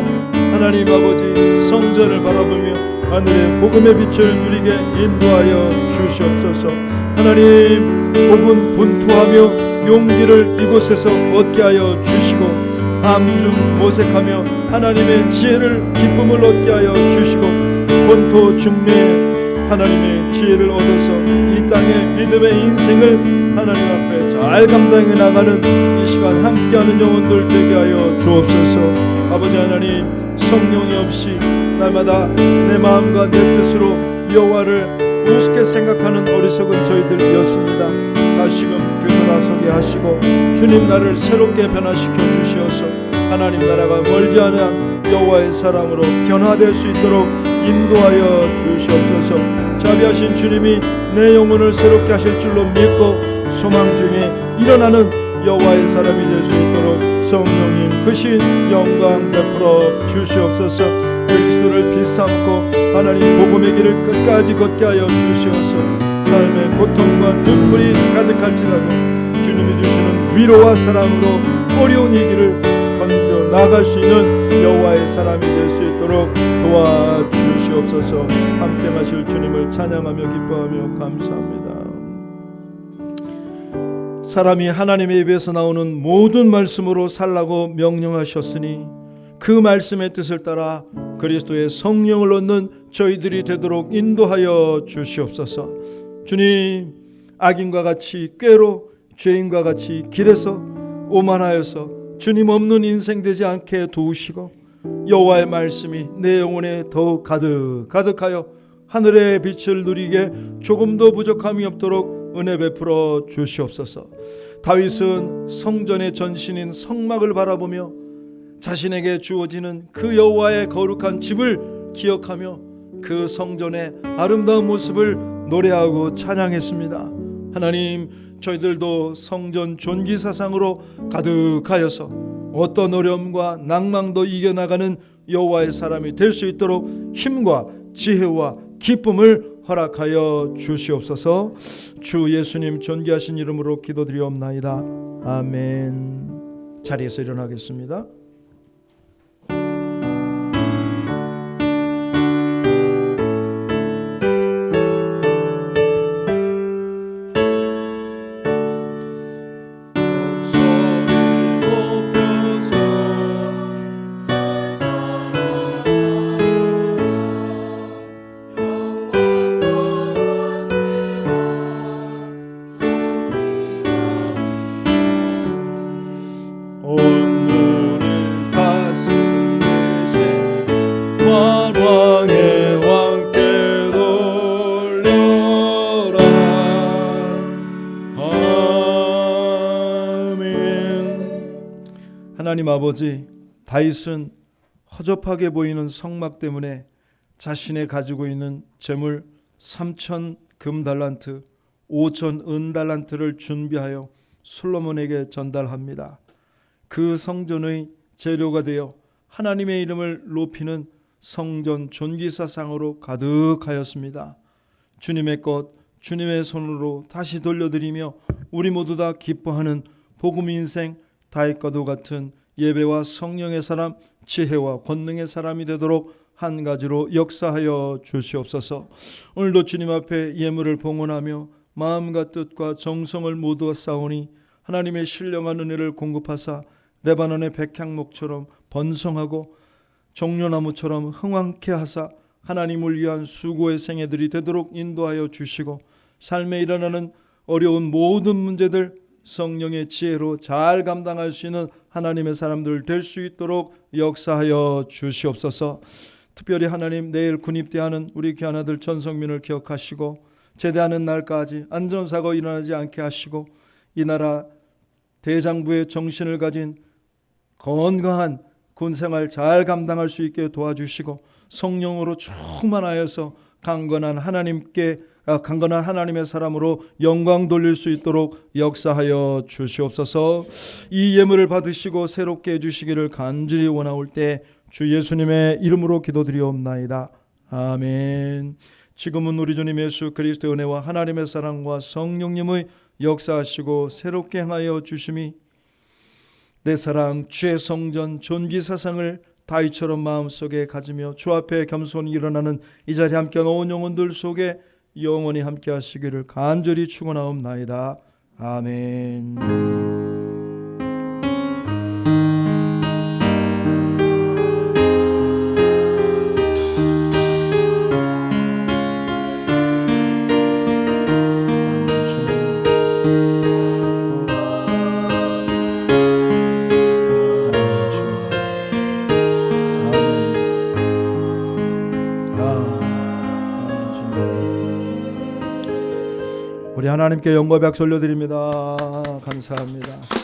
하나님 아버지 성전을 바라보며 하늘의 복음의 빛을 누리게 인도하여 주시옵소서. 하나님 복음 분투하며 용기를 이곳에서 얻게 하여 주시고 암중 모색하며 하나님의 지혜를 기쁨을 얻게 하여 주시고 권토 중매에 하나님의 지혜를 얻어서 이 땅의 믿음의 인생을 하나님 앞에 잘 감당해 나가는 이 시간 함께하는 영혼들 되게 하여 주옵소서. 아버지 하나님 성령이 없이 날마다 내 마음과 내 뜻으로 여호와를 우습게 생각하는 어리석은 저희들이었습니다. 다시금 되돌아서게 하시고 주님 나를 새롭게 변화시켜 주시어서 하나님 나라가 멀지 않은 여호와의 사람으로 변화될 수 있도록 인도하여 주시옵소서. 자비하신 주님이 내 영혼을 새롭게 하실 줄로 믿고 소망 중에 일어나는 여호와의 사람이 될 수 있도록 성령님 크신 영광 베풀어 주시옵소서. 그리스도를 비삼고 하나님 복음의 길을 끝까지 걷게 하여 주시어서 삶의 고통과 눈물이 가득할지라도 주님이 주시는 위로와 사랑으로 어려운 이 길을 건져 나갈 수 있는 여호와의 사람이 될 수 있도록 도와주시옵소서. 함께 하실 주님을 찬양하며 기뻐하며 감사합니다. 사람이 하나님의 입에서 나오는 모든 말씀으로 살라고 명령하셨으니 그 말씀의 뜻을 따라 그리스도의 성령을 얻는 저희들이 되도록 인도하여 주시옵소서. 주님 악인과 같이 꾀로 죄인과 같이 길에서 오만하여서 주님 없는 인생 되지 않게 도우시고 여호와의 말씀이 내 영혼에 더욱 가득하여 하늘의 빛을 누리게 조금도 부족함이 없도록 은혜 베풀어 주시옵소서. 다윗은 성전의 전신인 성막을 바라보며 자신에게 주어지는 그 여호와의 거룩한 집을 기억하며 그 성전의 아름다운 모습을 노래하고 찬양했습니다. 하나님 저희들도 성전 존귀 사상으로 가득하여서 어떤 어려움과 낭망도 이겨나가는 여호와의 사람이 될 수 있도록 힘과 지혜와 기쁨을 허락하여 주시옵소서. 주 예수님 존귀하신 이름으로 기도드리옵나이다. 아멘. 자리에서 일어나겠습니다. 하나님 아버지, 다윗은 허접하게 보이는 성막 때문에 자신의 가지고 있는 재물 3,000 금달란트, 5,000 은달란트를 준비하여 솔로몬에게 전달합니다. 그 성전의 재료가 되어 하나님의 이름을 높이는 성전 존귀사상으로 가득하였습니다. 주님의 것, 주님의 손으로 다시 돌려드리며 우리 모두 다 기뻐하는 복음 인생 다윗과도 같은 예배와 성령의 사람, 지혜와 권능의 사람이 되도록 한 가지로 역사하여 주시옵소서. 오늘도 주님 앞에 예물을 봉헌하며 마음과 뜻과 정성을 모두 쌓으니 하나님의 신령한 은혜를 공급하사 레바논의 백향목처럼 번성하고 종려나무처럼 흥황케 하사 하나님을 위한 수고의 생애들이 되도록 인도하여 주시고 삶에 일어나는 어려운 모든 문제들 성령의 지혜로 잘 감당할 수 있는 하나님의 사람들 될 수 있도록 역사하여 주시옵소서. 특별히 하나님 내일 군입대하는 우리 귀한 아들 전성민을 기억하시고 제대하는 날까지 안전사고 일어나지 않게 하시고 이 나라 대장부의 정신을 가진 건강한 군생활 잘 감당할 수 있게 도와주시고 성령으로 충만하여서 강건한 하나님의 사람으로 영광 돌릴 수 있도록 역사하여 주시옵소서. 이 예물을 받으시고 새롭게 해주시기를 간절히 원하올 때 주 예수님의 이름으로 기도드리옵나이다. 아멘. 지금은 우리 주님 예수 그리스도의 은혜와 하나님의 사랑과 성령님의 역사하시고 새롭게 행하여 주심이 내 사랑 주의 성전 존귀사상을 다윗처럼 마음속에 가지며 주 앞에 겸손히 일어나는 이 자리에 함께 온 영혼들 속에 영원히 함께 하시기를 간절히 축원하옵나이다. 아멘. 우리 하나님께 영광 박수 올려드립니다. 감사합니다.